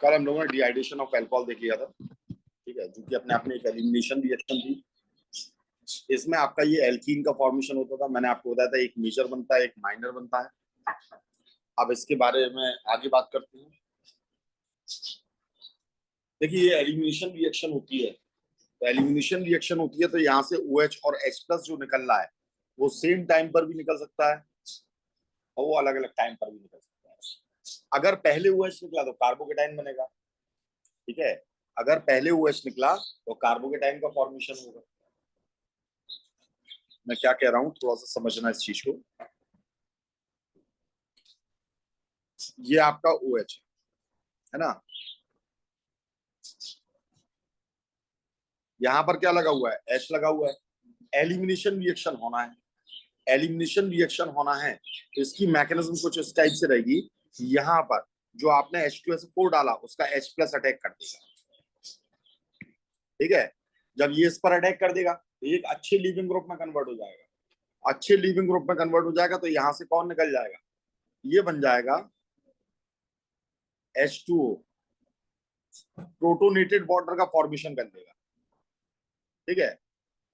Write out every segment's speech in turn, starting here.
कल हम लोगों ने डिहाइड्रेशन ऑफ अल्कोहल देख लिया था, ठीक है, जो कि अपने आप में एक एलिमिनेशन रिएक्शन थी। इसमें आपका ये एल्कीन का फॉर्मेशन होता था। मैंने आपको बताया था एक मेजर बनता है, एक माइनर बनता है। अब इसके बारे में आगे बात करते हैं। देखिए ये एलिमिनेशन रिएक्शन होती है, तो एलिमिनेशन रिएक्शन होती है तो यहाँ से OH और H+ जो निकल रहा है वो सेम टाइम पर भी निकल सकता है और वो अलग अलग टाइम पर भी निकल सकता है। अगर पहले OH निकला तो कार्बोकेटाइन बनेगा, ठीक है। अगर पहले OH निकला तो कार्बोकेटाइन का फॉर्मेशन होगा। मैं क्या कह रहा हूँ थोड़ा सा समझना इस चीज को। ये आपका OH है ना, यहाँ पर क्या लगा हुआ है, H लगा हुआ है। एलिमिनेशन रिएक्शन होना है, एलिमिनेशन रिएक्शन होना है तो इसकी मैकेनिज्म कुछ इस टाइप से रहेगी। यहाँ पर जो आपने H2SO4 डाला उसका H+ अटैक कर देगा, ठीक है। जब ये इस पर अटैक कर देगा तो एक अच्छे लीविंग ग्रुप में कन्वर्ट हो जाएगा। अच्छे लीविंग ग्रुप में कन्वर्ट हो जाएगा तो यहाँ से कौन निकल जाएगा, ये बन जाएगा H2O, प्रोटोनेटेड वाटर का फॉर्मेशन कर देगा, ठीक है।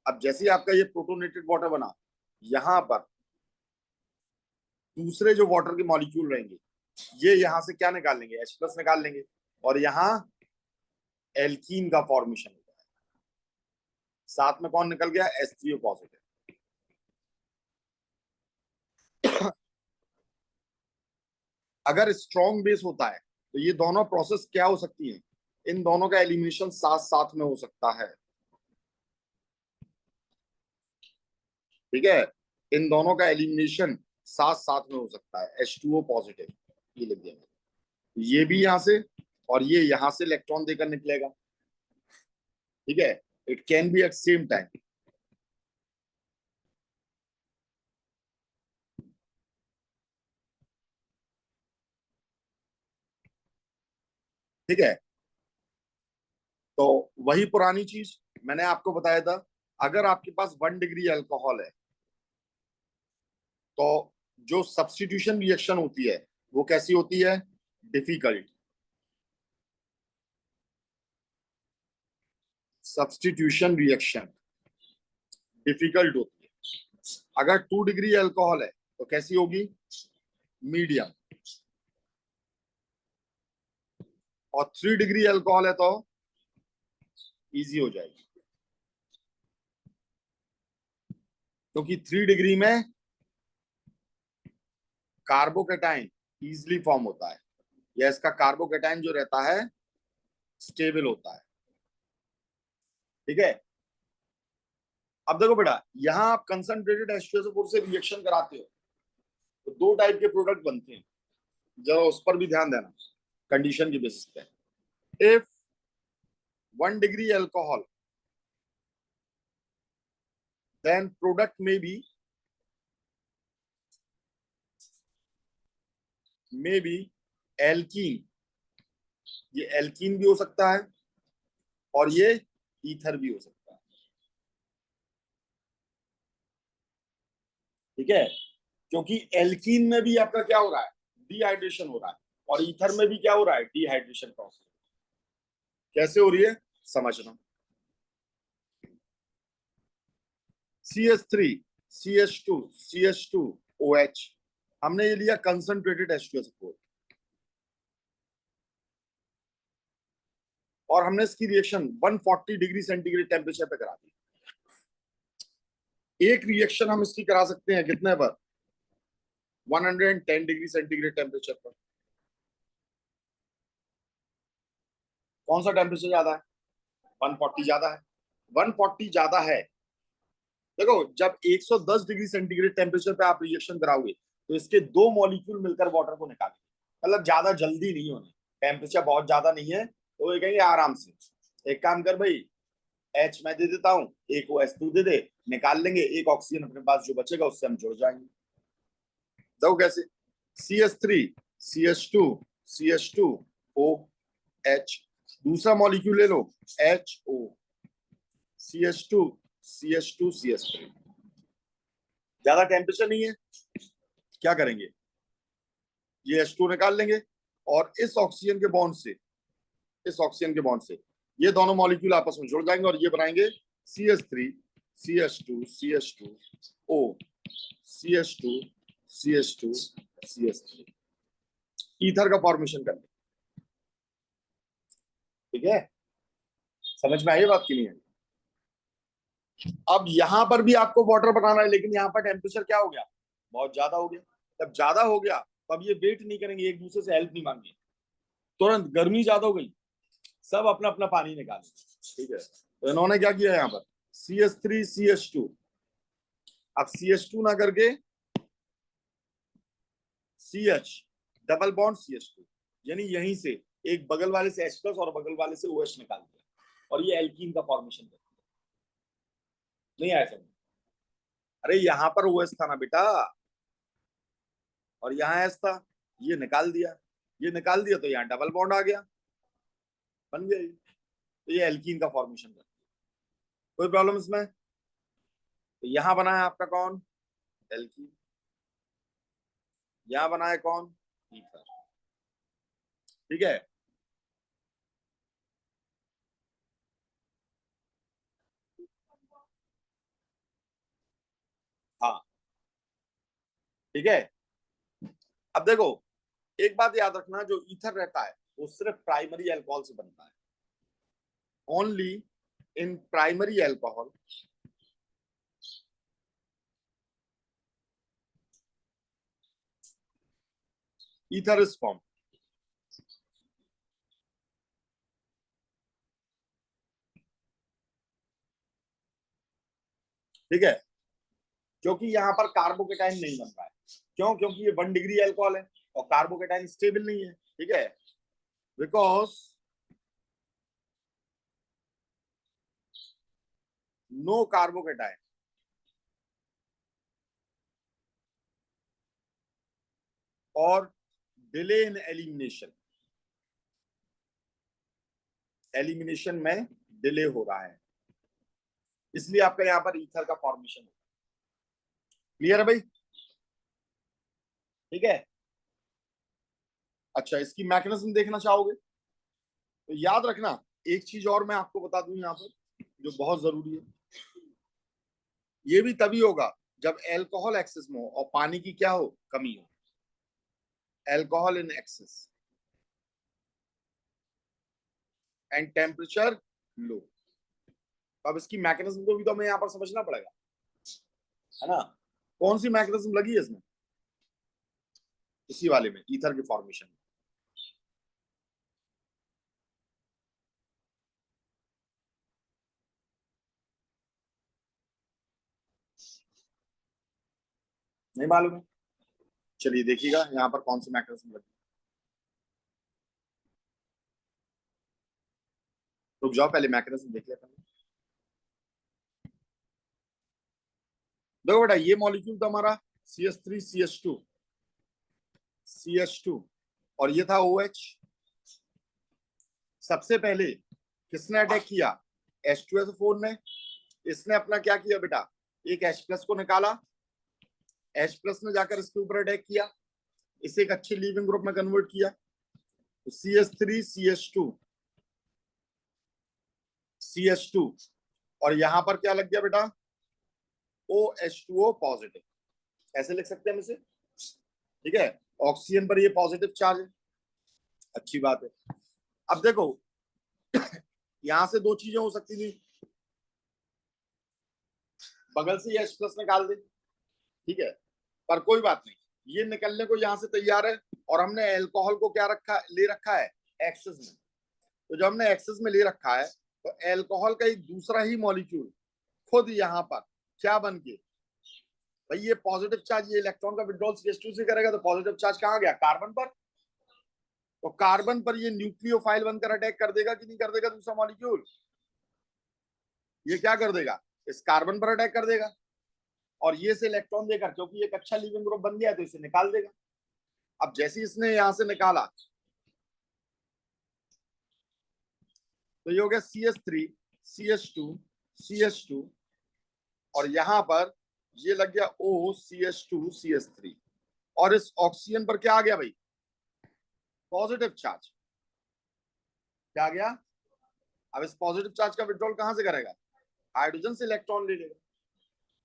अब जैसे ही आपका ये प्रोटोनेटेड वाटर बना, यहाँ पर दूसरे जो वाटर के मॉलिक्यूल रहेंगे ये यहाँ से क्या निकाल लेंगे, H+ निकाल लेंगे और यहाँ एल्कीन का फॉर्मेशन होगा। साथ में कौन निकल गया, H3O पॉजिटिव। अगर स्ट्रॉन्ग बेस होता है तो ये दोनों प्रोसेस क्या हो सकती है, इन दोनों का एलिमिनेशन साथ साथ में हो सकता है, ठीक है। इन दोनों का एलिमिनेशन साथ साथ में हो सकता है। H2O पॉजिटिव ये लिख दिया, ये भी यहां से और ये यहां से इलेक्ट्रॉन देकर निकलेगा, ठीक है। It can be at same time, ठीक है। तो वही पुरानी चीज मैंने आपको बताया था, अगर आपके पास 1 डिग्री अल्कोहल है तो जो सब्स्टिट्यूशन रिएक्शन होती है वो कैसी होती है, डिफिकल्ट। सब्स्टिट्यूशन रिएक्शन डिफिकल्ट होती है। अगर 2 डिग्री अल्कोहल है तो कैसी होगी, मीडियम। और 3 डिग्री अल्कोहल है तो इजी हो जाएगी, क्योंकि 3 डिग्री में कार्बोकेटाइन इजिली फॉर्म होता है, या इसका कार्बोकेटाइन जो रहता है स्टेबल होता है, ठीक है। अब देखो बेटा, यहां आप कंसंट्रेटेड H2SO4 से रिएक्शन कराते हो तो 2 टाइप के प्रोडक्ट बनते हैं, जरा उस पर भी ध्यान देना कंडीशन की बेसिस पे। If 1 degree alcohol then product may be alkene, ये एल्कीन भी हो सकता है और ये ईथर भी हो सकता है, ठीक है। क्योंकि एल्कीन में भी आपका क्या हो रहा है, डिहाइड्रेशन हो रहा है, और ईथर में भी क्या हो रहा है, डिहाइड्रेशन प्रोसेस। कैसे हो रही है समझना। CH3 CH2 CH2 OH, हमने ये लिया कंसंट्रेटेड H2SO4 और हमने इसकी रिएक्शन 140 डिग्री सेंटीग्रेड टेम्परेचर पे करा दी। एक रिएक्शन हम इसकी करा सकते हैं कितने पर, 110 डिग्री सेंटीग्रेड टेम्परेचर पर। कौन सा टेम्परेचर ज्यादा है, 140 ज्यादा है। 140 ज्यादा है, देखो जब 110 डिग्री सेंटीग्रेड टेम्परेचर पे आप रिएक्शन कराओगे तो इसके 2 मॉलिक्यूल मिलकर वाटर को निकालेंगे। मतलब ज्यादा जल्दी नहीं होने, टेम्परेचर बहुत ज्यादा नहीं है तो ये कहेंगे आराम से, एक काम कर भाई, H मैं दे देता हूँ, एक OH तू दे दे, निकाल लेंगे, एक ऑक्सीजन अपने पास जो बचेगा उससे हम जुड़ जाएंगे। देखो कैसे, CH3 CH2 CH2 OH, दूसरा मॉलिक्यूल ले लो HO, CH2 CH2 CH3। ज्यादा टेम्परेचर नहीं है, क्या करेंगे, ये H2 निकाल लेंगे और इस ऑक्सीजन के बॉन्ड से इस ऑक्सीजन के बॉन्ड से ये दोनों मॉलिक्यूल आपस में जुड़ जाएंगे और ये बनाएंगे CH3 CH2 CH2O CH2 CH2 CH3 ether का फॉर्मेशन करने। ठीक है, समझ में आई बात की नहीं है? अब यहां पर भी आपको वाटर बनाना है, लेकिन यहाँ पर टेम्परेचर क्या हो गया, बहुत ज्यादा हो गया। जब ज्यादा हो गया तब ये वेट नहीं करेंगे, एक दूसरे से हेल्प नहीं मांगेंगे, तुरंत गर्मी ज्यादा हो गई, सब अपना अपना पानी निकाले। ठीक है, तो इन्होंने क्या किया यहाँ पर CH3 CH2, अब CH2 ना करके CH डबल बॉन्ड CH2, यानी यहीं से एक बगल वाले से H+ और बगल वाले से OH निकाल दिया और ये एल्कीन का फॉर्मेशन कर दिया। नहीं आया समझ? अरे यहाँ पर OH था ना बेटा और यहाँ H था, ये निकाल दिया, ये निकाल दिया तो यहाँ डबल बॉन्ड आ गया, बन गया। तो ये एल्कीन का फॉर्मेशन कर दिया। कोई प्रॉब्लम इसमें? तो यहाँ बना है आपका कौन, एल्कीन, यहाँ बना है कौन, ईथर। ठीक है, हाँ ठीक है। अब देखो एक बात याद रखना, जो ईथर रहता है वो सिर्फ प्राइमरी अल्कोहल से बनता है, only in primary alcohol ether is form. ठीक है, क्योंकि यहाँ पर कार्बोकेटाइन नहीं बन रहा है, क्यों, क्योंकि ये 1 डिग्री अल्कोहल है और कार्बोकेटाइन स्टेबल नहीं है। ठीक है, बिकॉज नो कार्बोकेटाइन और डिले इन एलिमिनेशन, एलिमिनेशन में डिले हो रहा है, इसलिए आपका यहाँ पर ईथर का फॉर्मेशन होगा। क्लियर है भाई? ठीक है, अच्छा इसकी मैकेनिज्म देखना चाहोगे तो याद रखना, एक चीज और मैं आपको बता दूं यहाँ पर जो बहुत जरूरी है, ये भी तभी होगा जब एल्कोहल एक्सेस में हो और पानी की क्या हो, कमी हो, alcohol in excess and temperature low. अब इसकी मैकेनिज्म को भी तो हमें यहाँ पर समझना पड़ेगा, है ना? कौन सी मैकेनिज्म लगी है इसमें, इसी वाले में, ईथर के फॉर्मेशन में। नहीं मालूम है? चलिए देखिएगा यहाँ पर कौन सी मैकेनिज्म लगी। रुक जाओ, पहले मैकेनिज्म देख लेते हैं। देखो बेटा, ये मॉलिक्यूल तो हमारा CH3 CH2 और ये था OH। सबसे पहले किसने अटैक किया, H2SO4 ने। इसने अपना क्या किया बेटा, एक H+ को निकाला, H+ ने जाकर इसके ऊपर अटैक किया, इसे एक अच्छे लीविंग ग्रुप में कन्वर्ट किया, तो CH3 CH2 और यहां पर क्या लग गया बेटा, OH2O पॉजिटिव, ऐसे लिख सकते हैं हम इसे। ठीक है, ऑक्सीजन पर ये पॉजिटिव चार्ज है, अच्छी बात है। अब देखो यहां से दो चीजें हो सकती थी, बगल से ये H+ निकाल दे, ठीक है, पर कोई बात नहीं, ये निकलने को यहां से तैयार है और हमने एल्कोहल को क्या रखा, ले रखा है एक्सेस में। तो जब हमने एक्सेस में ले रखा है तो एल्कोहल का एक दूसरा ही मॉलिक्यूल खुद यहाँ पर क्या बन के, भाई ये पॉजिटिव चार्ज, ये इलेक्ट्रॉन का विड्रॉल CH2 से करेगा तो पॉजिटिव चार्ज कहाँ गया, कार्बन पर। तो कार्बन पर ये न्यूक्लियोफाइल बनकर अटैक कर देगा कि नहीं कर देगा, दूसरा मॉलिक्यूल ये क्या कर देगा, इस कार्बन पर अटैक कर देगा और ये से इलेक्ट्रॉन देकर, क्योंकि एक अच्छा लिविंग ग्रुप बन गया तो इसे निकाल देगा। अब जैसे इसने यहां से निकाला तो ये हो गया CH3 CH2 और यहां पर ये लग गया OCH2 CH3 और इस ऑक्सीजन पर क्या आ गया भाई, पॉजिटिव चार्ज। क्या आ गया? अब इस पॉजिटिव चार्ज का विड्रॉल कहां से करेगा? हाइड्रोजन से इलेक्ट्रॉन ले लेगा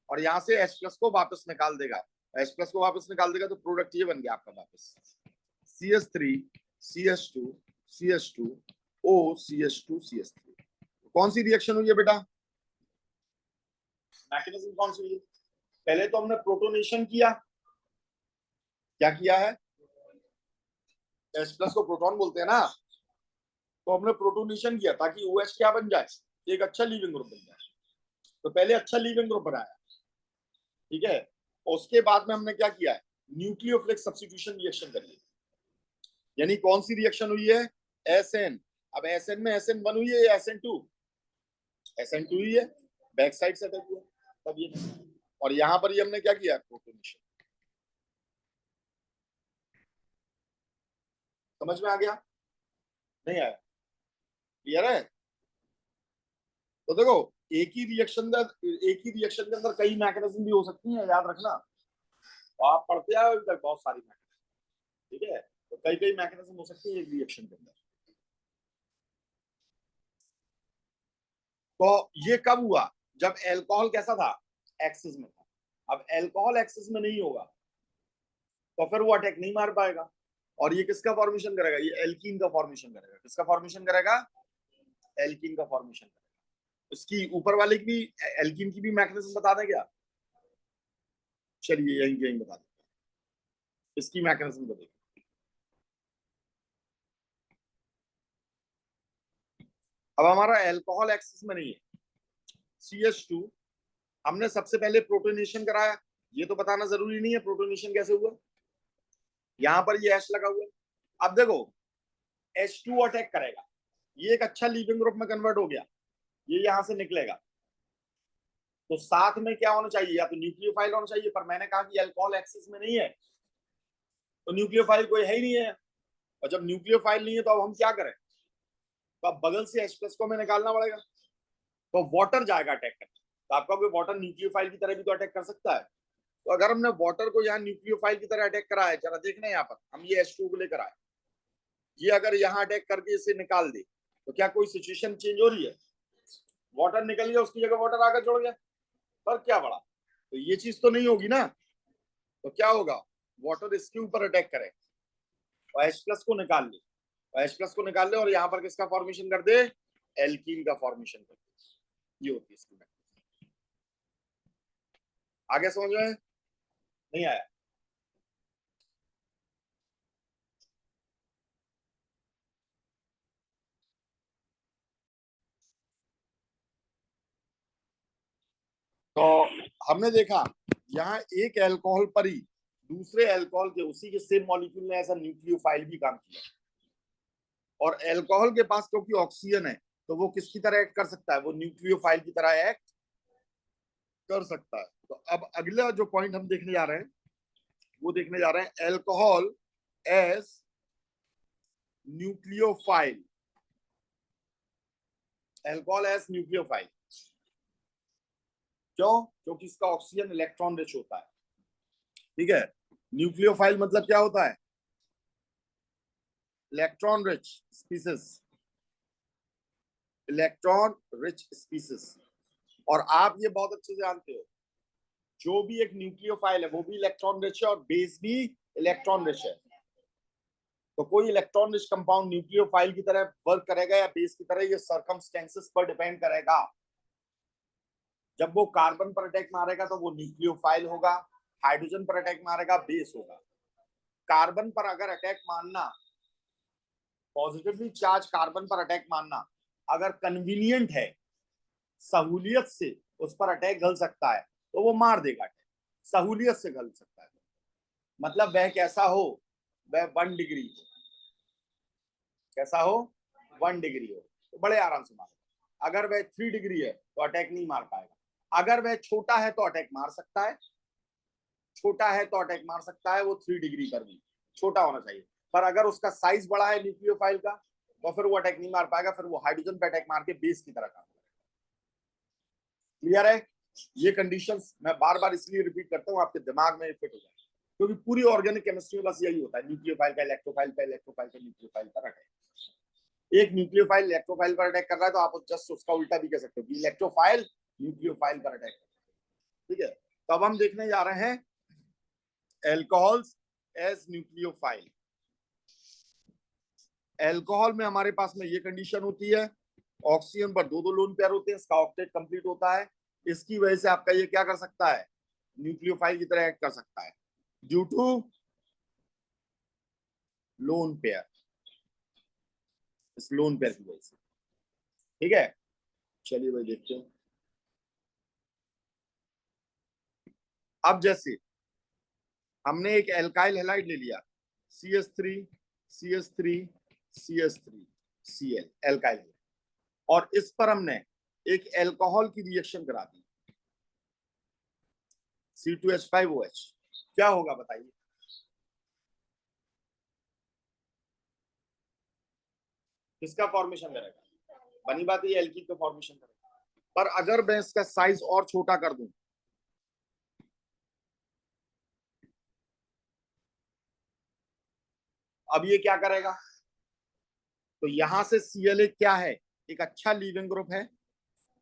और यहां से H प्लस को वापस निकाल देगा। H प्लस को वापस निकाल देगा तो प्रोडक्ट ये बन गया आपका वापस CH3 CH2 CH2 O CH2 CH3। कौन सी रिएक्शन हुई है बेटा? मैकेनिज्म कौन सी हुई है? पहले तो हमने प्रोटोनेशन किया। क्या किया है? H प्लस को प्रोटॉन बोलते हैं ना, तो हमने प्रोटोनेशन किया ताकि OH क्या बन जाए? एक अच्छा लीविंग ग्रुप बन जाए। तो पहले अच्छा लीविंग ग्रुप बनाया, ठीक है। उसके बाद में हमने क्या किया है? न्यूक्लियोफिलिक सब्स्टिट्यूशन रिएक्शन कर ली। यानी कौन सी रिएक्शन हुई है? SN। अब SN में SN1 हुई है या SN2? SN2 ही है, बैक साइड से अटैक हुआ तब ये। और यहां पर ये हमने क्या किया? प्रोटोनेशन। समझ में आ गया? नहीं आया? क्लियर है? तो देखो, एक ही रिएक्शन के अंदर कई मैकेनिज्म भी हो सकती हैं, याद रखना। तो आप पढ़ते आओ इधर बहुत सारी मैकेनिज्म, ठीक है। तो कई कई मैकेनिज्म हो सकती है एक रिएक्शन के अंदर। तो ये कब हुआ? जब एल्कोहल कैसा था? एक्सिस में था। अब एल्कोहल एक्सिस में नहीं होगा तो फिर वो अटैक नहीं मार पाएगा। और ये किसका फॉर्मेशन करेगा? ये एल्कीन का फॉर्मेशन करेगा। किसका फॉर्मेशन करेगा? एल्कीन का फॉर्मेशन करेगा। इसकी ऊपर वाले की भी, एल्कीन की भी मैकेनिज्म बता दें क्या? चलिए यही यही बता दें, इसकी मैकेनिज्म बताइए। अब हमारा एल्कोहल एक्सिस में नहीं है, CH2। हमने सबसे पहले प्रोटोनेशन कराया। ये तो बताना जरूरी नहीं है प्रोटोनेशन कैसे हुआ। यहां पर ये H लगा हुआ है। अब देखो, H2 अटैक करेगा, ये एक अच्छा लीविंग ग्रुप में कन्वर्ट हो गया, ये यहां से निकलेगा। तो साथ में क्या होना चाहिए? या तो न्यूक्लियोफाइल होना चाहिए, पर मैंने कहा कि अल्कोहल एक्सिस में नहीं है, तो न्यूक्लियोफाइल कोई है ही नहीं है। और जब न्यूक्लियोफाइल नहीं है तो अब हम क्या करें? तो अब बगल से H प्लस को हमें निकालना पड़ेगा। तो वाटर जाएगा अटैक करने। तो आपका कोई वाटर न्यूक्लियोफाइल की तरह भी तो अटैक कर सकता है। तो अगर हमने वाटर को यहाँ न्यूक्लियोफाइल की तरह अटैक करा है, जरा देखना यहाँ पर, हम ये H2 को लेकर आए, ये अगर यहाँ अटैक करके इसे निकाल दे तो क्या कोई सिचुएशन चेंज हो रही है? वाटर निकल गया, उसकी जगह वाटर आकर जुड़ गया, पर क्या बड़ा? तो ये चीज तो नहीं होगी ना। तो क्या होगा? वाटर इसके ऊपर अटैक करे और H प्लस को निकाल ले, और H प्लस को निकाल ले और यहाँ पर किसका फॉर्मेशन कर दे? एल्कीन का फॉर्मेशन कर दे। ये होती है इसकी। आगे समझ में नहीं आया? तो हमने देखा यहाँ एक अल्कोहल पर ही दूसरे अल्कोहल के उसी के सेम मॉलिक्यूल ने ऐसा न्यूक्लियोफाइल भी काम किया। और अल्कोहल के पास क्योंकि ऑक्सीजन है तो वो किसकी तरह एक्ट कर सकता है? वो न्यूक्लियोफाइल की तरह एक्ट कर सकता है। तो अब अगला जो पॉइंट हम देखने जा रहे हैं वो देखने जा रहे हैं alcohol as nucleophile. Alcohol as nucleophile क्यों? क्योंकि इसका ऑक्सीजन इलेक्ट्रॉन रिच होता है, ठीक है। न्यूक्लियोफाइल मतलब क्या होता है? Electron rich species, electron rich species. और आप ये बहुत अच्छे से जानते हो, जो भी एक न्यूक्लियोफाइल है वो भी इलेक्ट्रॉन रिच है और बेस भी इलेक्ट्रॉन रिच है। तो कोई इलेक्ट्रॉन रिच कंपाउंड न्यूक्लियोफाइल की तरह वर्क करेगा या बेस की तरह, ये सर्कमस्टेंसेस पर डिपेंड करेगा। जब वो कार्बन पर अटैक मारेगा तो वो न्यूक्लियोफाइल होगा, हाइड्रोजन पर अटैक मारेगा बेस होगा। कार्बन पर अगर अटैक मारना, पॉजिटिवली चार्ज कार्बन पर अटैक मारना अगर कन्वीनियंट है, सहूलियत से उस पर अटैक घल सकता है तो वो मार देगा। अटैक सहूलियत से घल सकता है, मतलब वह कैसा हो? वह 1 डिग्री हो। कैसा हो? 1 डिग्री हो तो बड़े आराम से मारेगा। अगर वह 3 डिग्री है तो अटैक नहीं मार पाएगा। अगर वह छोटा है तो अटैक मार सकता है, छोटा है तो अटैक मार सकता है, वो 3 डिग्री पर भी छोटा होना चाहिए। पर अगर उसका साइज बड़ा है न्यूक्लियोफाइल का तो फिर वो अटैक नहीं मार पाएगा, फिर वो हाइड्रोजन पे अटैक मार के बेस की तरह काम करेगा। क्लियर है? ये कंडीशंस मैं बार बार इसलिए रिपीट करता हूँ आपके दिमाग में फिट हो जाए, क्योंकि पूरी ऑर्गेनिक केमिस्ट्री में बस यही होता है, न्यूक्लियोफाइल का इलेक्ट्रोफाइल का, इलेक्ट्रोफाइल का न्यूक्लियोफाइल पर अटैक। एक न्यूक्लियोफाइल इलेक्ट्रोफाइल पर अटैक कर रहा है तो आप जस्ट उसका उल्टा भी कह सकते हो कि इलेक्ट्रोफाइल न्यूक्लियोफाइल पर अटैक कर रहा है। ठीक है, तो अब हम देखने जा रहे हैं एल्कोहल्स एज न्यूक्लियोफाइल। एल्कोहल में हमारे पास में ये कंडीशन होती है, ऑक्सीजन पर दो दो लोन पेयर होते हैं, इसका ऑक्टेट कंप्लीट होता है, इसकी वजह से आपका ये क्या कर सकता है, न्यूक्लियोफाइल की तरह एक्ट कर सकता है ड्यू टू लोन पेयर, इस लोन पेयर की वजह से। ठीक है, चलिए भाई देखते हैं। अब जैसे हमने एक एल्काइल हैलाइड ले लिया, CH3 CH3 CH3 Cl alkyl, और इस पर हमने एक एल्कोहल की रिएक्शन करा दी, C2H5OH, क्या होगा बताइए? किसका फॉर्मेशन करेगा? बनी बात ये एल्कीन का फॉर्मेशन करेगा। पर अगर मैं इसका साइज और छोटा कर दूं, अब ये क्या करेगा? तो यहां से Cl क्या है, एक अच्छा लीविंग ग्रुप है,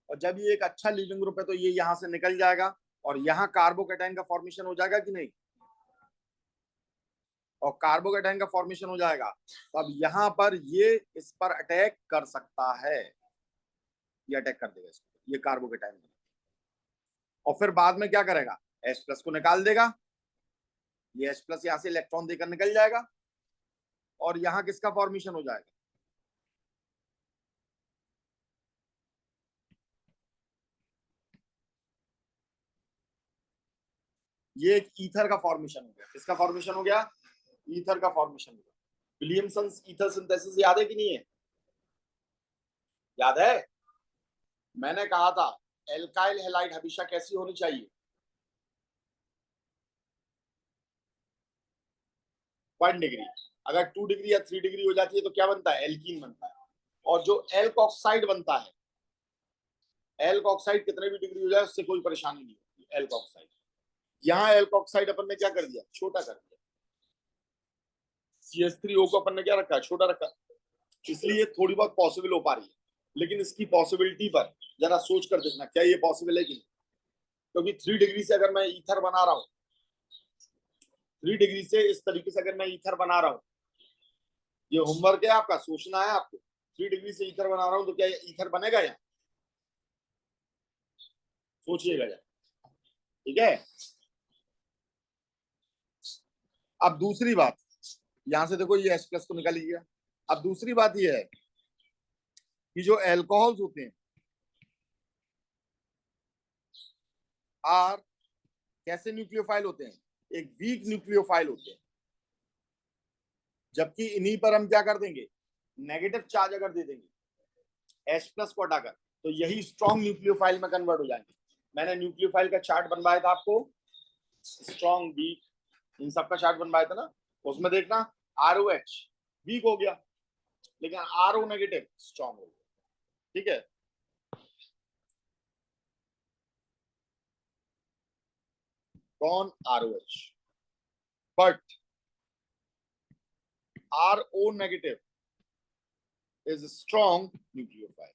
और जब ये एक अच्छा लीविंग ग्रुप है तो ये यहां से निकल जाएगा और यहाँ कार्बोकेटाइन का फॉर्मेशन हो जाएगा कि नहीं, और कार्बोकेटाइन का फॉर्मेशन हो जाएगा, तो अब यहां पर ये इस पर अटैक कर सकता है, ये अटैक कर देगा इसको, ये कार्बोकेटाइन, और फिर बाद में क्या करेगा, H+ को निकाल देगा, ये H+ यहां से इलेक्ट्रॉन देकर निकल जाएगा, और यहां किसका फॉर्मेशन हो जाएगा, ये एक ईथर का फॉर्मेशन हो गया। किसका फॉर्मेशन हो गया? ईथर का फॉर्मेशन हो गया। विलियमसन्स ईथर सिंथेसिस याद है कि नहीं है? याद है? मैंने कहा था एल्काइल हैलाइड हमेशा कैसी होनी चाहिए, 1 डिग्री। अगर 2 डिग्री या 3 डिग्री हो जाती है तो क्या बनता है, एल्कीन बनता है। और जो एल्कोक्साइड बनता है, एल्कोक्साइड कितने भी डिग्री हो जाए उससे कोई परेशानी नहीं होती, एल्कोक्साइड। यहाँ एल्कोक्साइड अपन ने क्या कर दिया, छोटा कर दिया, CH3O को अपन ने क्या रखा, छोटा रखा, इसलिए थोड़ी बहुत पॉसिबल हो पा रही है। लेकिन इसकी पॉसिबिलिटी पर जरा सोच कर देखना, क्या ये पॉसिबल है कि नहीं? क्योंकि 3 डिग्री से अगर मैं ईथर बना रहा हूँ, 3 डिग्री से इस तरीके से अगर मैं ईथर बना रहा हूँ, ये होमवर्क है आपका, सोचना है आपको। 3 डिग्री से ईथर बना रहा हूँ तो क्या ईथर बनेगा यहाँ? सोचिएगा यार। ठीक है, अब दूसरी बात, यहां से देखो ये H+ को निकाल लिया। अब दूसरी बात ये है कि जो एल्कोहल्स होते हैं आर कैसे न्यूक्लियोफाइल होते हैं, एक वीक न्यूक्लियोफाइल होते हैं, जबकि इन्हीं पर हम क्या कर देंगे, नेगेटिव चार्ज अगर दे देंगे H+ को हटाकर, तो यही स्ट्रॉन्ग न्यूक्लियोफाइल में कन्वर्ट हो जाएंगे। मैंने न्यूक्लियोफाइल का चार्ट बनवाया था आपको, स्ट्रॉन्ग वीक इन सब का चार्ट बनवाया था ना, उसमें देखना ROH वीक हो गया, लेकिन RO नेगेटिव स्ट्रॉन्ग हो गया। ठीक है, कौन, ROH, but RO negative is strong nucleophile.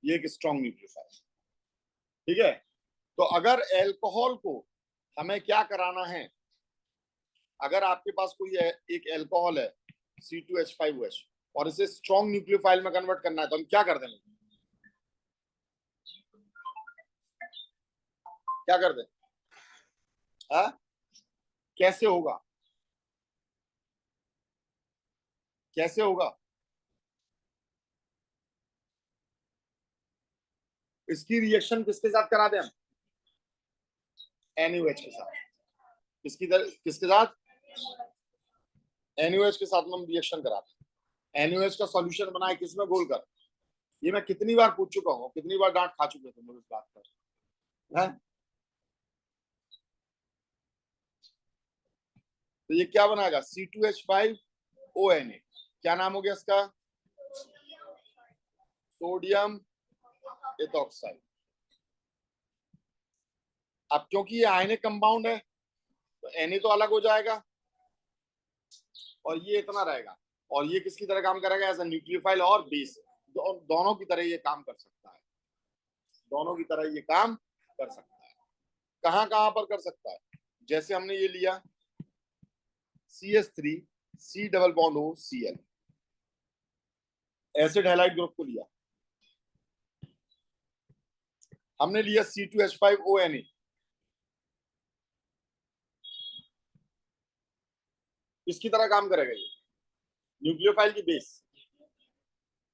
ये एक स्ट्रॉन्ग न्यूक्लियोफाइल। ठीक है, तो अगर एल्कोहल को हमें क्या कराना है, अगर आपके पास कोई एक एल्कोहल है C2H5OH और इसे स्ट्रॉन्ग न्यूक्लियोफाइल में कन्वर्ट करना है, तो हम क्या कर देंगे, क्या कर दें, हाँ? कैसे होगा, कैसे होगा? इसकी रिएक्शन किसके साथ करा दें हम, NaOH के साथ। किसके साथ, NaOH के साथ में हम रिएक्शन कराते हैं। NaOH का सॉल्यूशन बनाए किसमें घोलकर, ये मैं कितनी बार पूछ चुका हूँ, कितनी बार डांट खा चुके थे मुझे इस बात पर, है? तो ये क्या बनाएगा, C2H5ONA, क्या नाम हो गया इसका, सोडियम एथॉक्साइड। अब क्योंकि ये आयनिक कंपाउंड है तो Na तो अलग हो जाएगा और ये इतना रहेगा, और ये किसकी तरह काम करेगा, एज अ न्यूक्लियोफाइल और बेस, दोनों की तरह ये काम कर सकता है, दोनों की तरह ये काम कर सकता है। कहां कहां पर कर सकता है, जैसे हमने ये लिया CH3 C double bond O Cl, acid halide group को लिया, हमने लिया C2H5ONA, इसकी तरह काम करेगा ये, न्यूक्लियोफाइल की बेस,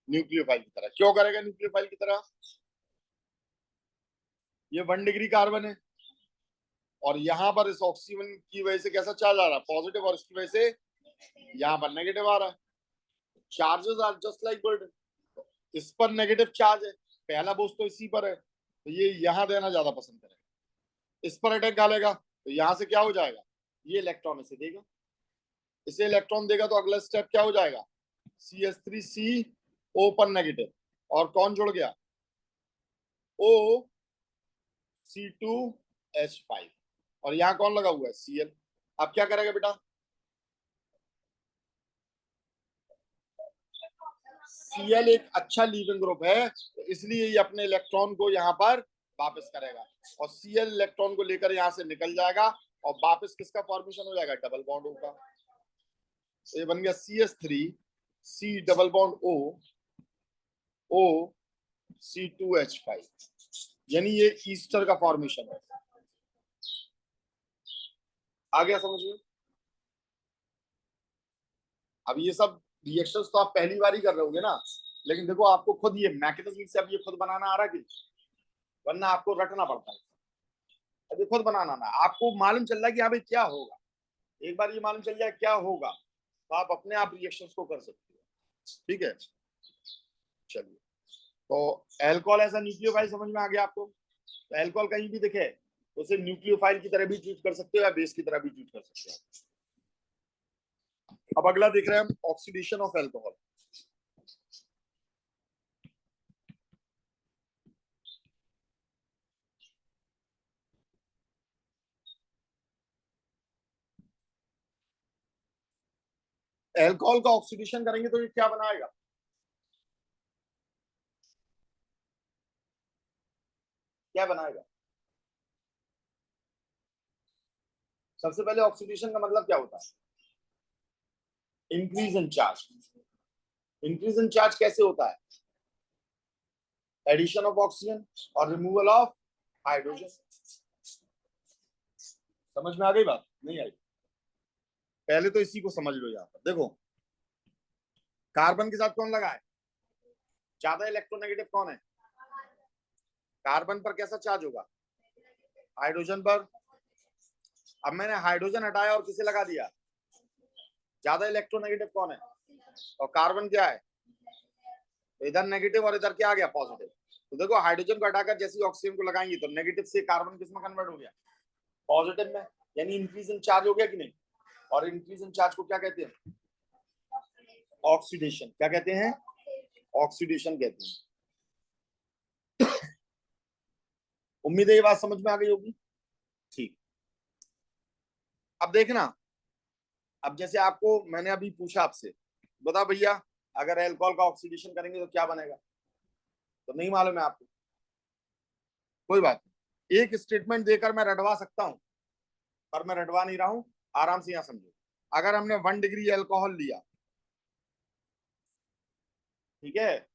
न्यूक्लियोफाइल की तरह। क्यों करेगा न्यूक्लियोफाइल की तरह, ये 1 डिग्री कार्बन है और यहां पर इस ऑक्सीजन की वजह से कैसा चार्ज आ रहा है, पॉजिटिव, और इसकी वजह से यहां पर नेगेटिव आ रहा है। Charges are just like burden, इस पर नेगेटिव चार्ज है, पहला बोझ तो इसी पर है, तो ये यहां देना ज्यादा पसंद करेगा, इस पर अटैक डालेगा तो यहां से क्या हो जाएगा, ये इलेक्ट्रॉन इसे देगा, इसे इलेक्ट्रॉन देगा तो अगला स्टेप क्या हो जाएगा, CH3CO पर नेगेटिव, और कौन जुड़ गया, O C2H5, और यहां कौन लगा हुआ है, Cl। अब क्या करेगा बेटा, Cl एक अच्छा लीविंग ग्रुप है, तो इसलिए ये अपने इलेक्ट्रॉन को यहाँ पर वापस करेगा, और Cl इलेक्ट्रॉन को लेकर यहाँ से निकल जाएगा और वापस किसका फॉर्मेशन हो जाएगा, डबल बॉन्ड O का। तो ये बन गया CH3 C double bond O C2H5, यानी ये ईस्टर का फॉर्मेशन है। आ गया समझ में। अब ये सब रिएक्शंस तो आप पहली बार ही कर रहे होगे ना, लेकिन देखो आपको खुद ये मैकेनिज्म से अब ये खुद बनाना आ रहा कि, वरना आपको रटना पड़ता है, अभी खुद बनाना ना, आपको मालूम चल रहा है कि हाँ भाई क्या होगा, एक बार ये मालूम चल जाए क्या होगा तो आप अपने आप रिएक्शंस को कर सकते हो। ठीक है, चलिए, तो एल्कोहल एज अ न्यूक्लियोफाइल समझ में आ गया आपको। तो एल्कोहल कहीं भी दिखे तो उसे न्यूक्लियोफाइल की तरह भी ट्रीट कर सकते हो या बेस की तरह भी ट्रीट कर सकते हो। अब अगला देख रहे हैं हम, ऑक्सीडेशन ऑफ एल्कोहल। एल्कोहल का ऑक्सीडेशन करेंगे तो ये क्या बनाएगा, क्या बनाएगा, सबसे पहले ऑक्सीडेशन का मतलब क्या होता है, increase in charge. Increase in charge कैसे होता है, एडिशन ऑफ ऑक्सीजन और रिमूवल ऑफ हाइड्रोजन। समझ में आ गई बात, नहीं आई, पहले तो इसी को समझ लो। यहाँ पर देखो, कार्बन के साथ कौन लगा है, ज्यादा इलेक्ट्रोनेगेटिव कौन है, कार्बन पर कैसा चार्ज होगा, हाइड्रोजन पर। अब मैंने हाइड्रोजन हटाया और किसे लगा दिया, ज्यादा इलेक्ट्रोनेगेटिव कौन है, और कार्बन क्या है, तो इधर नेगेटिव और इधर क्या आ गया, पॉजिटिव। तो देखो हाइड्रोजन को हटाकर जैसे ऑक्सीजन को लगाएंगे तो नेगेटिव से कार्बन किस में कन्वर्ट हो गया, पॉजिटिव में, यानी इंक्रीज इन चार्ज हो गया कि नहीं। और इंक्रीज इन चार्ज को क्या कहते हैं, ऑक्सीडेशन। क्या कहते हैं, ऑक्सीडेशन कहते हैं। उम्मीद है ये बात समझ में आ गई होगी। ठीक, अब देखना, अब जैसे आपको मैंने अभी पूछा आपसे, बता भैया अगर एल्कोहल का ऑक्सीडेशन करेंगे तो क्या बनेगा, तो नहीं मालूम है आपको, कोई बात नहीं, एक स्टेटमेंट देकर मैं रटवा सकता हूं, पर मैं रटवा नहीं रहा हूं, आराम से यहां समझो। अगर हमने 1 डिग्री एल्कोहल लिया, ठीक है,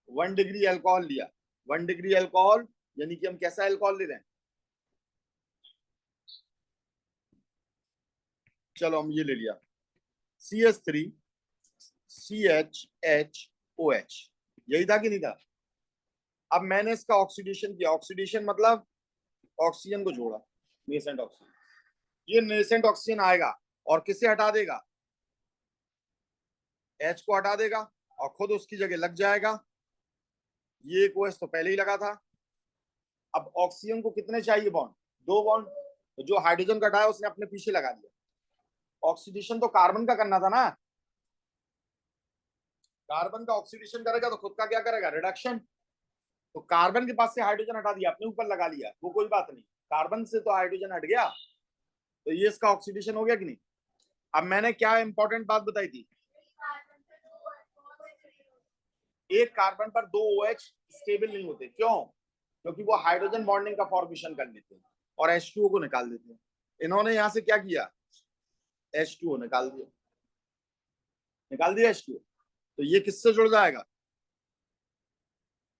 1 डिग्री एल्कोहल लिया, 1 डिग्री एल्कोहल यानी कि हम कैसा एल्कोहल ले रहे हैं, चलो हम ये ले लिया CH3CHHOH, यही था कि नहीं था। अब मैंने इसका ऑक्सीडेशन किया, ऑक्सीडेशन मतलब ऑक्सीजन को जोड़ा, नेसेंट ऑक्सीजन, ये नेसेंट ऑक्सीजन आएगा और किसे हटा देगा, H को हटा देगा और खुद उसकी जगह लग जाएगा, ये OH तो पहले ही लगा था। अब ऑक्सीजन को कितने चाहिए बॉन्ड, 2 बॉन्ड, तो जो हाइड्रोजन का हटाया उसने अपने पीछे लगा दिया। ऑक्सीडेशन तो कार्बन का करना था ना, कार्बन का ऑक्सीडेशन करेगा तो खुद का क्या करेगा, रिडक्शन। तो कार्बन के पास से हाइड्रोजन हटा दिया, अपने ऊपर लगा लिया, वो कोई बात नहीं, कार्बन से तो हाइड्रोजन हट गया, तो ये इसका ऑक्सीडेशन हो गया कि नहीं। अब मैंने क्या इंपॉर्टेंट बात बताई थी, एक कार्बन पर दो OH स्टेबल नहीं होते, क्यों? क्योंकि वो हाइड्रोजन बॉन्डिंग का फॉर्मेशन कर लेते हैं और H2O को निकाल देते हैं। इन्होंने यहां से क्या किया, H2O निकाल दिया, H2O। तो ये किससे जुड़ जाएगा,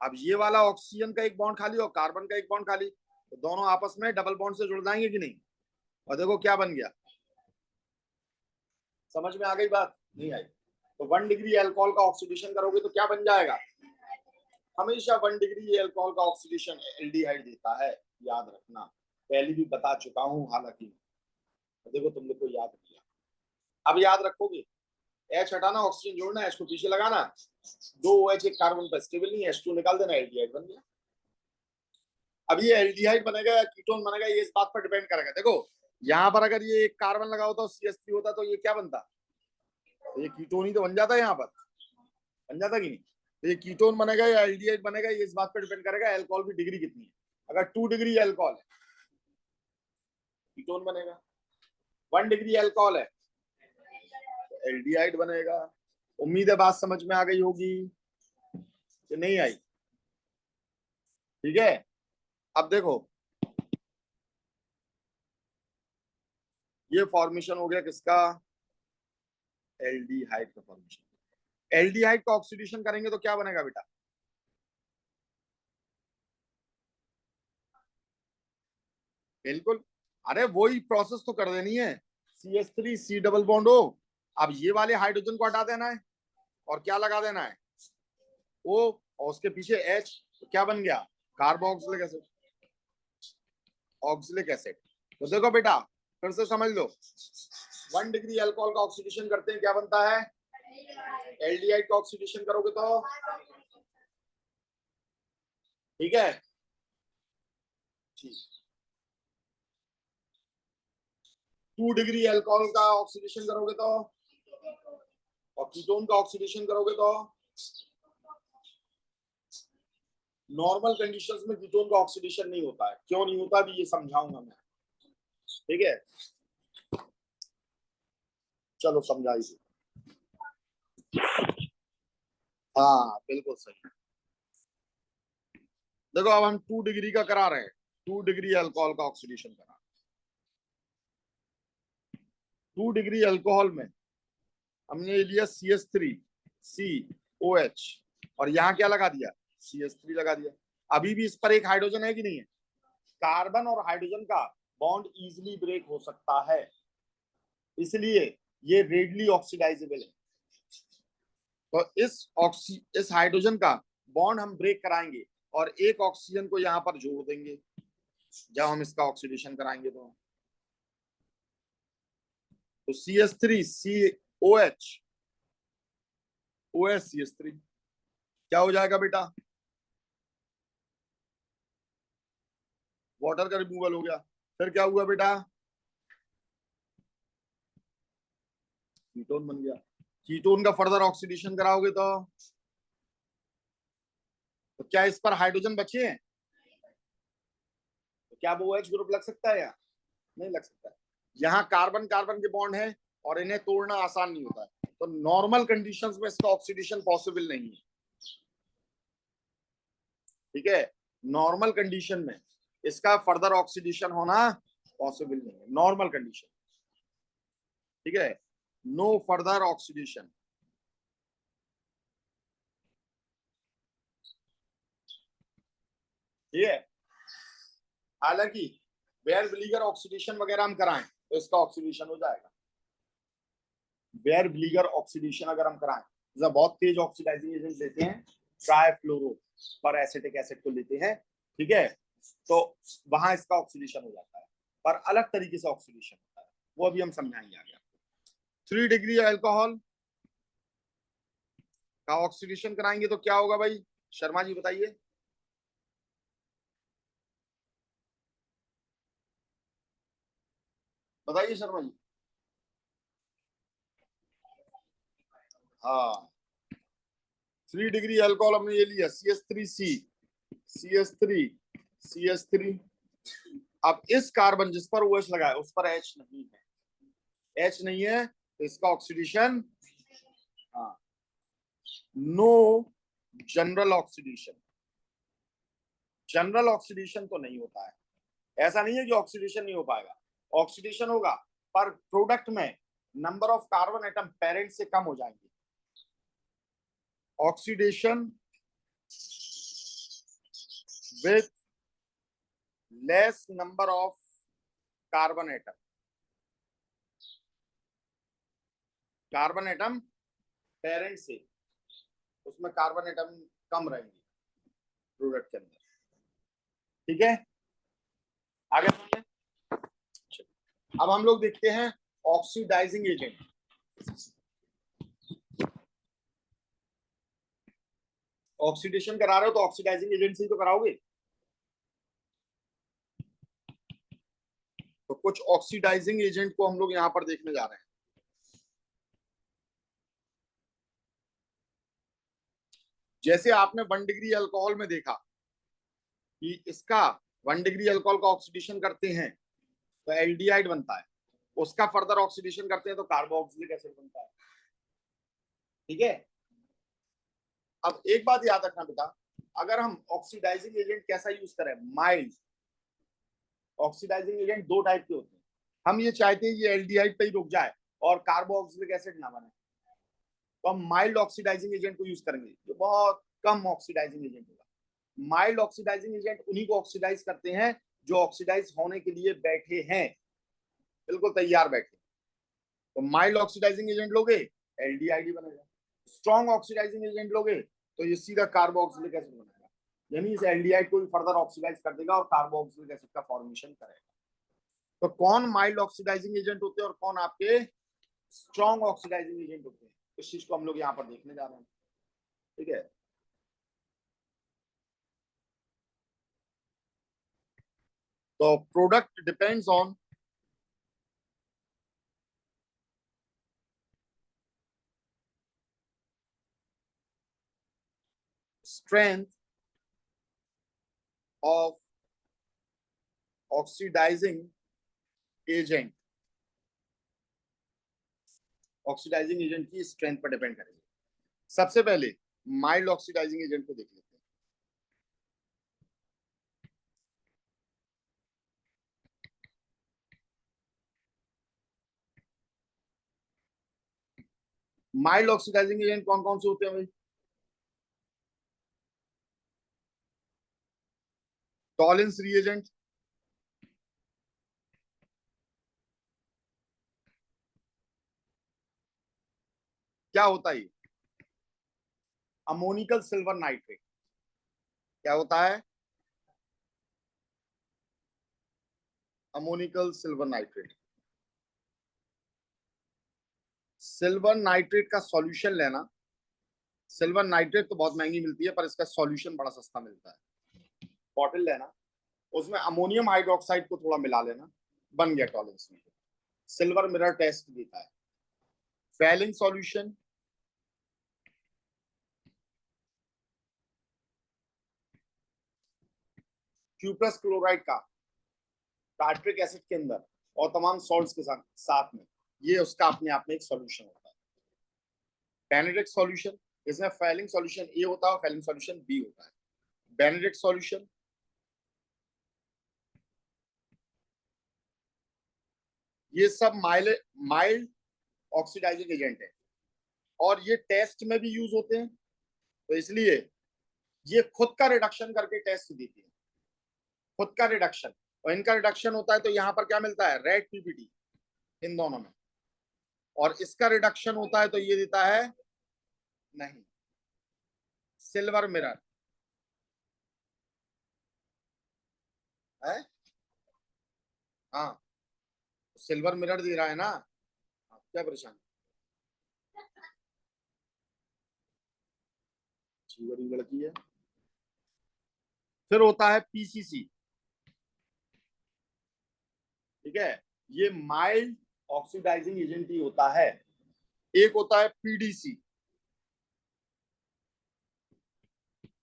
अब ये वाला ऑक्सीजन का एक बॉन्ड खाली और कार्बन का एक बॉन्ड खाली, तो दोनों आपस में डबल बॉन्ड से जुड़ जाएंगे कि नहीं। और देखो क्या बन गया, समझ में आ गई बात, नहीं आई। तो 1 डिग्री अल्कोहल का ऑक्सीडेशन करोगे तो क्या बन जाएगा, हमेशा 1 डिग्री अल्कोहल का ऑक्सीडेशन एल्डिहाइड देता है, याद रखना, पहले भी बता चुका हूं हालांकि। देखो तुम लोग को याद किया, अब याद रखोगे, H हटाना, ऑक्सीजन जोड़ना, H को पीछे लगाना, दो OH एक कार्बन पर स्टेबल नहीं है, H2 निकाल देना, एल्डिहाइड बन गया। अब ये एल्डिहाइड बनेगा या कीटोन बनेगा, ये इस बात पर डिपेंड करेगा। देखो यहाँ पर अगर ये एक कार्बन लगा होता, CH3 होता, तो ये क्या बनता, तो ये कीटोन ही तो बन जाता है, यहाँ पर बन जाता कि नहीं। तो ये कीटोन बनेगा या एल्डिहाइड बनेगा, ये इस बात पर डिपेंड करेगा अल्कोहल की डिग्री कितनी है। अगर 2 डिग्री अल्कोहल है, कीटोन बनेगा, 1 डिग्री अल्कोहल है, एल्डिहाइड बनेगा। उम्मीद है बात समझ में आ गई होगी कि नहीं आई, ठीक है। अब देखो ये फॉर्मेशन हो गया किसका, एल्डिहाइड का फॉर्मेशन। एल्डिहाइड का ऑक्सीडेशन करेंगे तो क्या बनेगा बेटा, बिल्कुल, अरे वही प्रोसेस तो कर देनी है, CH3 C double bond O। अब ये वाले हाइड्रोजन को हटा देना है और क्या लगा देना है O, और उसके पीछे H, तो क्या बन गया, कार्बोक्सिलिक एसिड, ऑक्सिलिक एसिड। तो देखो बेटा फिर से समझ लो, 1 डिग्री अल्कोहल का ऑक्सीडेशन करते हैं क्या बनता है, एल्डिहाइड का ऑक्सीडेशन करोगे तो, ठीक है, ठीक। 2 डिग्री अल्कोहल का ऑक्सीडेशन करोगे तो, और कीटोन का ऑक्सीडेशन करोगे तो, नॉर्मल कंडीशंस में कीटोन का ऑक्सीडेशन नहीं होता है, क्यों नहीं होता भी ये समझाऊंगा मैं, ठीक है। चलो समझाइए, हाँ बिल्कुल सही। देखो अब हम 2 डिग्री का करा रहे हैं, 2 डिग्री अल्कोहल का ऑक्सीडेशन करा, 2 डिग्री अल्कोहल में हमने लिया CH3COH और यहाँ क्या लगा दिया, CH3 लगा दिया। अभी भी इस पर एक हाइड्रोजन है कि नहीं है, कार्बन और हाइड्रोजन का बॉन्ड इजीली ब्रेक हो सकता है, इसलिए ये रेडली ऑक्सीडाइजेबल है। तो इस हाइड्रोजन का बॉन्ड हम ब्रेक कराएंगे और एक ऑक्सीजन को यहाँ पर जोड़ देंगे जब हम इसका ऑक्सीडेशन कराएंगे। तो CH3COH OH CH3 क्या हो जाएगा बेटा, वाटर का रिमूवल हो गया। फिर क्या हुआ बेटा, कीटोन बन गया। कीटोन का फर्दर ऑक्सीडेशन कराओगे तो क्या इस पर हाइड्रोजन बचे हैं, तो क्या वो OH ग्रुप लग सकता है या नहीं लग सकता है। यहाँ कार्बन कार्बन के बॉन्ड है और इन्हें तोड़ना आसान नहीं होता है, तो नॉर्मल कंडीशंस में इसका ऑक्सीडेशन पॉसिबल नहीं है, ठीक है। नॉर्मल कंडीशन में इसका फर्दर ऑक्सीडेशन होना पॉसिबल नहीं है, नॉर्मल कंडीशन, ठीक है, नो फर्दर ऑक्सीडेशन, ठीक है। हालांकि बेयर विलीगर ऑक्सीडेशन वगैरह हम कराएं तो इसका ऑक्सीडेशन हो जाएगा, बेयर विलीगर ऑक्सीडेशन अगर हम कराएं, जब बहुत तेज ऑक्सीडाइजिंग एजेंट लेते हैं, ट्राइफ्लोरो पर एसिटिक एसिड को लेते हैं, ठीक है, तो वहां इसका ऑक्सीडेशन हो जाता है, पर अलग तरीके से ऑक्सीडेशन होता है, वो अभी हम समझाएंगे आगे। 3 डिग्री अल्कोहल का ऑक्सीडेशन कराएंगे तो क्या होगा भाई, शर्मा जी बताइए। बताइए शर्मा जी। हाँ 3 डिग्री अल्कोहल हमने ये लिया, CH3C CH3 CH3 अब इस कार्बन जिस पर OH लगा है उस पर H नहीं है, H नहीं है तो इसका ऑक्सीडेशन, हाँ, no general oxidation, general oxidation तो नहीं होता है। ऐसा नहीं है कि ऑक्सीडेशन नहीं हो पाएगा, ऑक्सीडेशन होगा, पर प्रोडक्ट में number of carbon atom parent से कम हो जाएंगे। Oxidation with less number of carbon atom, carbon atom parent से उसमें कार्बन एटम कम रहेंगे प्रोडक्ट के अंदर। ठीक है, आगे बढ़ते हैं। अब हम लोग देखते हैं ऑक्सीडाइजिंग एजेंट। ऑक्सीडेशन करा रहे हो तो ऑक्सीडाइजिंग एजेंट से ही तो कराओगे। तो कुछ ऑक्सीडाइजिंग एजेंट को हम लोग यहां पर देखने जा रहे हैं। जैसे आपने 1 डिग्री अल्कोहल में देखा कि इसका 1 डिग्री अल्कोहल का ऑक्सीडेशन करते हैं तो एल्डिहाइड बनता है, उसका फर्दर ऑक्सीडेशन करते हैं तो कार्बोक्सिलिक एसिड बनता है। ठीक है, अब एक बात याद रखना बेटा, अगर हम ऑक्सीडाइजिंग एजेंट कैसा यूज करें, माइल्ड। ऑक्सीडाइजिंग एजेंट दो टाइप के होते हैं, हम ये चाहते हैं ये एल्डिहाइड पे ही रुक जाए और कार्बोक्सिलिक एसिड ना बने, तो हम माइल्ड ऑक्सीडाइजिंग एजेंट को यूज करेंगे जो बहुत कम ऑक्सीडाइजिंग एजेंट होगा। माइल्ड ऑक्सीडाइजिंग एजेंट उन्हीं को ऑक्सीडाइज करते हैं जो ऑक्सीडाइज होने के लिए बैठे हैं, बिल्कुल तैयार बैठे। तो माइल्ड ऑक्सीडाइजिंग एजेंट लोगे एल्डिहाइड बनेगा, स्ट्रॉन्ग ऑक्सीडाइजिंग एजेंट लोगे तो ये सीधा कार्बोक्सिलिक एसिड बनेगा, यानी इस एल्डिहाइड को भी फर्दर ऑक्सीडाइज कर देगा और कार्बोक्सिलिक एसिड का फॉर्मेशन करेगा। तो कौन माइल्ड ऑक्सीडाइजिंग एजेंट होते हैं और कौन आपके स्ट्रॉन्ग ऑक्सीडाइजिंग एजेंट होते हैं, इस चीज को हम लोग यहाँ पर देखने जा रहे हैं। ठीक है, तो product depends on strength of oxidising agent, oxidising agent की स्ट्रेंथ पर डिपेंड करेंगे। सबसे पहले माइल्ड ऑक्सीडाइजिंग एजेंट को देख लेते हैं। माइल्ड ऑक्सीडाइजिंग एजेंट कौन कौन से होते हैं भाई? टॉलेंस रिएजेंट, क्या होता है? अमोनिकल सिल्वर नाइट्रेट, क्या होता है? Ammoniacal silver nitrate. Silver nitrate का सॉल्यूशन लेना, सिल्वर नाइट्रेट तो बहुत महंगी मिलती है पर इसका सॉल्यूशन बड़ा सस्ता मिलता है। बॉटल लेना, उसमें अमोनियम हाइड्रोक्साइड को थोड़ा मिला लेना, बन गया टॉलेंस में। सिल्वर मिरर टेस्ट देता है। फैलिंग सॉल्यूशन, क्यूप्रस क्लोराइड का टार्ट्रिक एसिड के अंदर और तमाम सॉल्ट्स के साथ साथ में, ये उसका अपने आप में एक सॉल्यूशन होता है। बेनेडिक्ट सॉल्यूशन, इसमें फैलिंग सॉल्यूशन ए होता है और फैलिंग सॉल्यूशन बी होता है। बेनेडिक्ट सॉल्यूशन, ये सब माइल्ड माइल्ड ऑक्सीडाइजिंग एजेंट है और ये टेस्ट में भी यूज होते हैं, तो इसलिए ये खुद का रिडक्शन करके टेस्ट देती है, खुद का रिडक्शन। और इनका रिडक्शन होता है तो यहाँ पर क्या मिलता है, रेड पीपीटी इन दोनों में, और इसका रिडक्शन होता है तो ये देता है नहीं, सिल्वर मिरर है। हाँ, सिल्वर मिरर दे रहा है ना, हाँ, क्या परेशानी, अच्छी बड़ी लड़की है। फिर होता है पीसीसी। ठीक है, ये माइल्ड ऑक्सीडाइजिंग एजेंट ही होता है। एक होता है पीडीसी,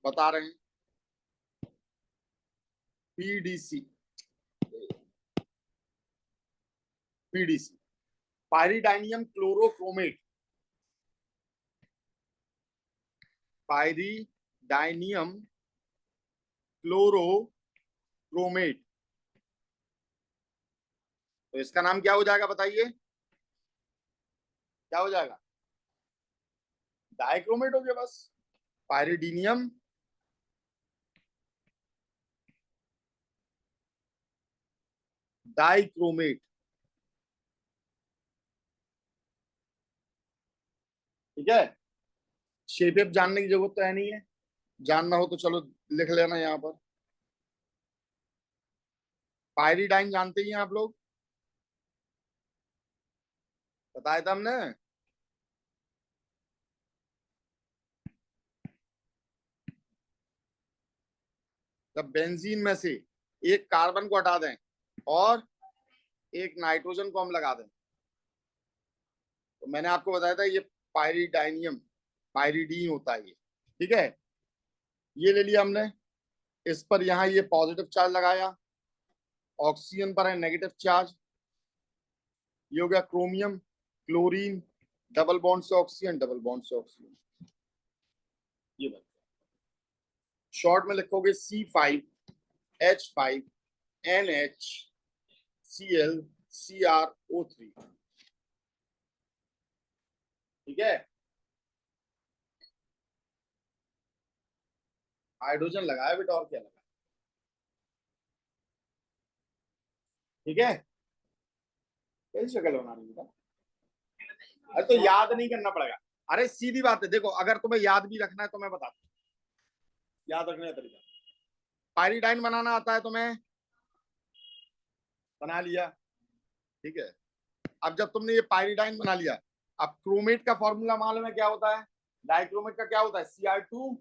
बता रहे हैं, पीडीसी पीडीसी। पायरीडाइनियम क्लोरोक्रोमेट, पायरीडाइनियम क्लोरोक्रोमेट, तो इसका नाम क्या हो जाएगा बताइए, क्या हो जाएगा? डाइक्रोमेट हो गया बस। पायरीडीनियम डाइक्रोमेट, ठीक है। शेप वेप जानने की जरूरत तो है नहीं है, जानना हो तो चलो लिख लेना यहाँ पर। पायरीडाइन जानते ही हैं आप लोग, बताया था हमने। जब बेंजीन में से एक कार्बन को हटा दें और एक नाइट्रोजन को हम लगा दें, तो मैंने आपको बताया था ये पायरीडाइनियम, पायरीडीन होता है ये, ठीक है। ये ले लिया हमने, इस पर यहाँ ये पॉजिटिव चार्ज लगाया, ऑक्सीजन पर है नेगेटिव चार्ज, ये हो गया क्रोमियम, क्लोरीन, डबल बॉन्ड से ऑक्सीजन, डबल बॉन्ड से ऑक्सीजन, ये बन गया। शॉर्ट में लिखोगे C5H5NH Cl Cr O3, ठीक है। हाइड्रोजन लगाया बेटा, और क्या लगा, ठीक है। कैसी शक्ल बना रही बेटा? अरे तो याद नहीं करना पड़ेगा, अरे सीधी बात है, देखो अगर तुम्हें याद भी रखना है तो मैं बता दूं याद रखने का तरीका। पायरीडाइन बनाना आता है तुम्हें, बना लिया, ठीक है। अब जब तुमने ये पायरीडाइन बना लिया, अब क्रोमेट का फॉर्मूला मालूम है क्या होता है? डाइक्रोमेट का क्या होता है? Cr2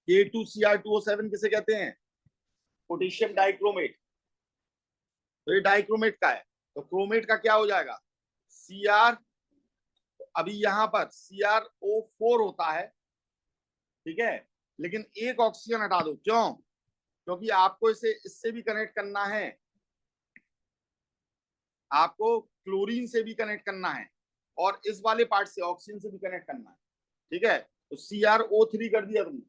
K2Cr2O7 किसे कहते हैं? Potassium dichromate. तो ये डाइक्रोमेट का है, तो क्रोमेट का क्या हो जाएगा? Cr, अभी यहां पर CrO4 होता है, ठीक है, लेकिन एक ऑक्सीजन हटा दो, क्यों? क्योंकि आपको इसे इससे भी कनेक्ट करना है, आपको क्लोरीन से भी कनेक्ट करना है, और इस वाले पार्ट से ऑक्सीजन से भी कनेक्ट करना है, ठीक है। तो CrO3 कर दिया तुमने,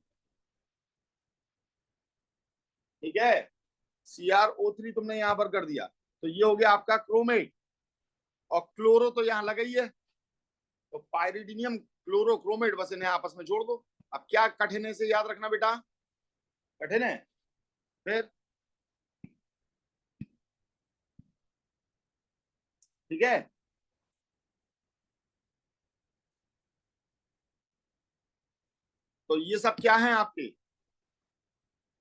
ठीक है। CrO3 तुमने यहां पर कर दिया, तो ये हो गया आपका क्रोमेट, और क्लोरो तो यहां लगा ही है, तो पायरीडीनियम क्लोरोक्रोमेट, बस इन्हें आपस में जोड़ दो। अब क्या कठिन है से याद रखना बेटा, कठिन है? फिर ठीक है, तो ये सब क्या है आपके?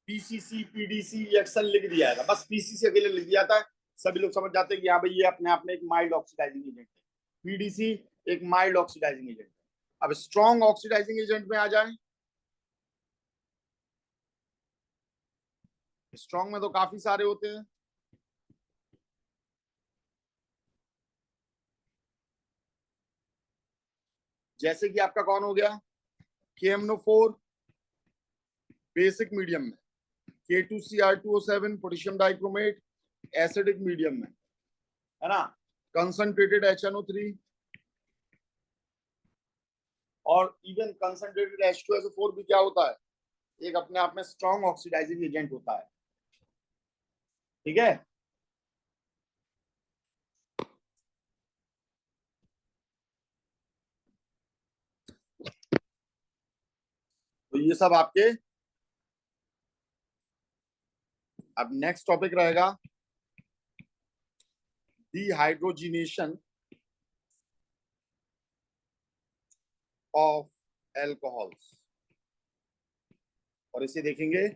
पीसीसी, पीडीसी, एक्सल लिख दिया था, बस पीसीसी अकेले लिख दिया था, सभी लोग समझ जाते हैं कि हाँ भाई ये अपने आप में एक माइल्ड ऑक्सीडाइजिंग एजेंट है। पीडीसी एक माइल्ड ऑक्सीडाइजिंग एजेंट है। अब स्ट्रॉन्ग ऑक्सीडाइजिंग एजेंट में आ जाए, स्ट्रॉन्ग में तो काफी सारे होते हैं, जैसे कि आपका कौन हो गया? KMNO4 बेसिक मीडियम में, K2Cr2O7 potassium dichromate acidic medium में, है ना, कंसंट्रेटेड HNO3, और इवन कंसंट्रेटेड H2SO4 भी क्या होता है? एक अपने आप में स्ट्रॉन्ग ऑक्सीडाइजिंग एजेंट होता है, ठीक है। तो ये सब आपके, अब नेक्स्ट टॉपिक रहेगा डिहाइड्रोजिनेशन ऑफ एल्कोहल्स, और इसे देखेंगे